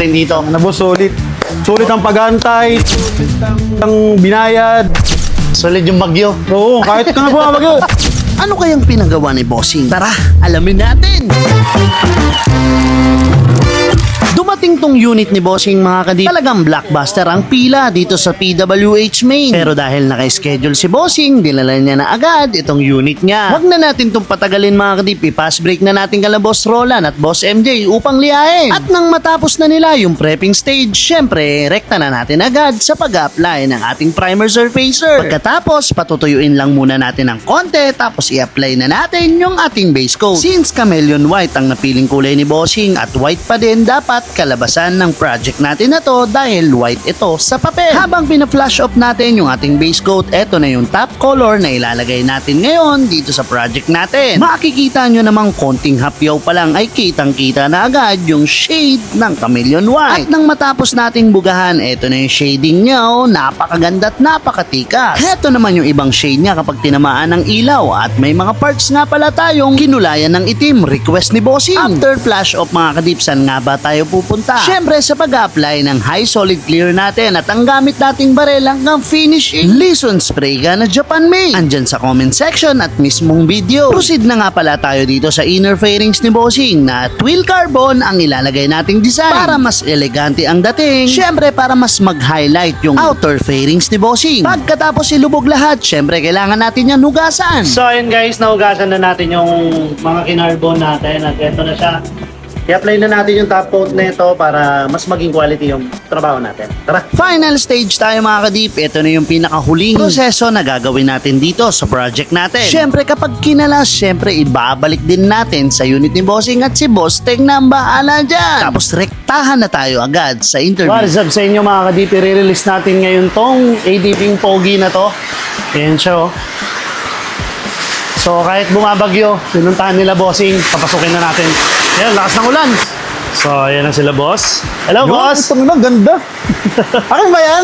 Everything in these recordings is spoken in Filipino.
dito. Na boss, sulit. Sulit ang pag-antay, sulit ang binayad. Solid yung bagyo. Oo, kahit ka na bumabagyo. Ano kayang pinagawa ni Bossing? Tara, alamin natin! Dumating tong unit ni Bossing mga kadip. Talagang blockbuster ang pila dito sa PWH Main. Pero dahil naka-schedule si Bossing, dinala niya na agad itong unit niya. Huwag na natin tong patagalin mga kadip. I-pass break na natin kala Boss Roland at Boss MJ upang liyain. At nang matapos na nila yung prepping stage, syempre, rekta na natin agad sa pag-apply ng ating primer surfacer. Pagkatapos, patutuyuin lang muna natin ng konti tapos i-apply na natin yung ating base coat. Since chameleon white ang napiling kulay ni Bossing at white pa din dapat kalabasan ng project natin na to dahil white ito sa papel. Habang pina-flash off natin yung ating base coat, eto na yung top color na ilalagay natin ngayon dito sa project natin. Makikita nyo namang konting hapyaw pa lang ay kitang-kita na agad yung shade ng chameleon white. At nang matapos nating bugahan, eto na yung shading niya, oh, napakaganda at napakatikas. Eto naman yung ibang shade niya kapag tinamaan ng ilaw at may mga parts nga pala tayong kinulayan ng itim, request ni Bossing. After flash off mga kadipsan, nga ba tayo pupunta? Syempre sa pag-apply ng high solid clear natin at ang gamit nating barel hanggang finishing, Lison spray gun na Japan made. Andyan sa comment section at mismong video. Proceed na nga pala tayo dito sa inner fairings ni Bossing na twill carbon ang ilalagay nating design para mas elegante ang dating. Syempre para mas mag-highlight yung outer fairings ni Bossing. Pagkatapos ilubog lahat, syempre kailangan natin yan hugasan. So ayun guys, nahugasan na natin yung mga kinarbon natin at eto na siya. I-apply na natin yung top coat na ito para mas maging quality yung trabaho natin. Tara! Final stage tayo mga kadip. Ito na yung pinakahuling proseso na gagawin natin dito sa project natin. Syempre kapag kinalas, syempre ibabalik din natin sa unit ni Bossing at si Boss Teng na ang bahala dyan. Tapos rektahan na tayo agad sa interview. What is up sa inyo mga kadip? I-release natin ngayon tong ADP Pogi na to. Ayan siya oh. So kahit bumabagyo, pinuntahan nila Bossing, papasukin na natin. Ayan, lakas ng ulan. So ayan na sila boss. Hello boss! Itong ina, ganda. Akin ba yan?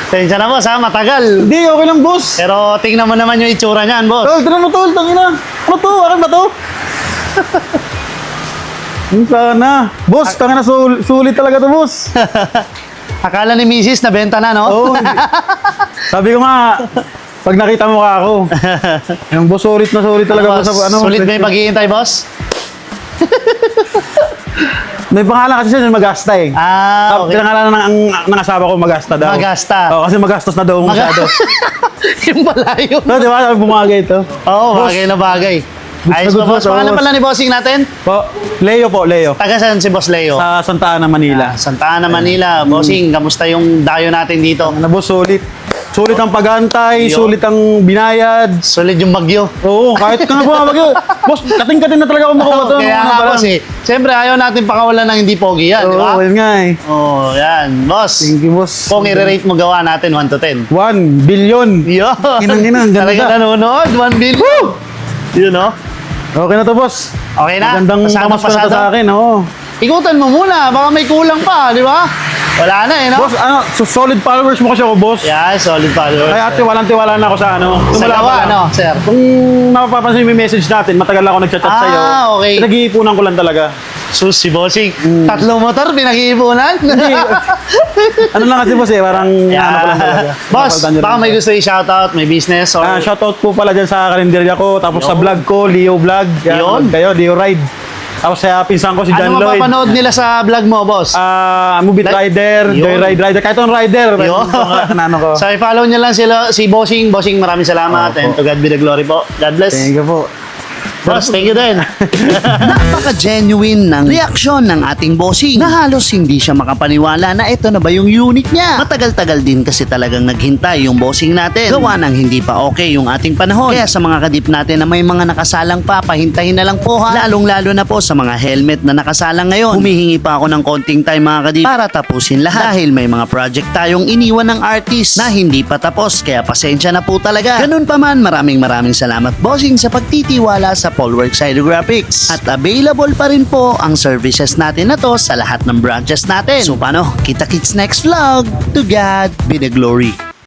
Tensya na boss ha, matagal. Hindi, okay lang boss. Pero tingnan mo naman yung itsura niyan boss. Tol, tinan mo tol, tangina. Ano to? Akin ba to? Yung sana. Boss, tangina, sulit talaga to boss. Akala ni Mrs. na benta na no? Oo. Sabi ko nga, pag nakita mo ka ako, yung boss, sulit na sulit talaga. Boss, Boss, ano, sulit ba yung paghihintay boss? may pangalan kasi siya magasta eh. Ah, okay. Pinangalan ng asawa ko magasta daw. Magasta. Oo, kasi magastos na daw masyado. Yung malayo. No, di ba? Sabi bumagay ito. Oo, bagay na bagay. Ayos good ba boss? boss, Pangalan boss. pala ni Bossing natin? Po, Leo po, Leo. Taga saan si Boss Leo? Sa Santa Ana, Manila. Santa Ana, Manila. Bossing, kamusta yung dayo natin dito? Na boss, sulit. Sulit ang pag-antay, Yo. sulit ang binayad. Solid yung bagyo. Oo, kahit ka na bumabagyo. Boss, kating-kating na talaga ako makuha to. Kaya nga boss eh. Siyempre ayaw natin pakawalan ng hindi pogi yan, di ba? Oo, yun nga eh. Oh, yan. Boss, Thank you, boss. kung i-rate mo gawa natin 1 to 10. 1 billion. Yun. Inang, ganda. Talaga nanonood, 1 billion. Yun no? Okay na to, boss. Okay na? Magandang Pasado, tamas ko na to pasado. sa akin, oo. Ikutan mo muna, baka may kulang pa, di ba? Wala na eh, no? Boss, ano, so solid followers mo kasi ako, boss. Yeah, solid followers. Kaya tiwalang-tiwala na ako sa ano. Sa Tumala gawa, pa. no, sir? Kung napapansin mo yung message natin, matagal ako nagchat-chat sa'yo. Okay. Nag-iipunan ko lang talaga. Sus, si Bossing. Tatlong motor, pinag-iipunan. Hindi. Ano lang kasi, boss eh, parang ano ko lang talaga. Boss, Napapagdaan nyo baka lang. may gusto i-shoutout, may business, or... Shoutout po pala dyan sa kalendarya ko, tapos sa Yun. vlog ko, Leo Vlog. Yun. Kayo, Leo Ride. Tapos sa pinsan ko si John ano Lloyd. mapapanood nila sa vlog mo, boss? Movie Rider, Yun. Joyride Rider, kahit ang rider. Yun. Ano ko. So, i-follow nyo lang si Bossing. Bossing, maraming salamat. Opo. And to God be the glory po. God bless. Thank you po. Boss, thank you din. Napaka-genuine ng reaksyon ng ating Bossing na halos hindi siya makapaniwala na ito na ba yung unit niya. Matagal-tagal din kasi talagang naghintay yung Bossing natin. Gawa ng hindi pa okay yung ating panahon. Kaya sa mga kadip natin na may mga nakasalang pa, pahintahin na lang po ha. Lalong-lalo na po sa mga helmet na nakasalang ngayon. Humihingi pa ako ng konting time mga kadip para tapusin lahat. Dahil may mga project tayong iniwan ng artist na hindi pa tapos. Kaya pasensya na po talaga. Ganun pa man, maraming salamat Bossing sa pagtitiwala sa Polworks Hydrographics. At available pa rin po ang services natin na to sa lahat ng branches natin. So paano? Kita-kits next vlog. To God be the glory.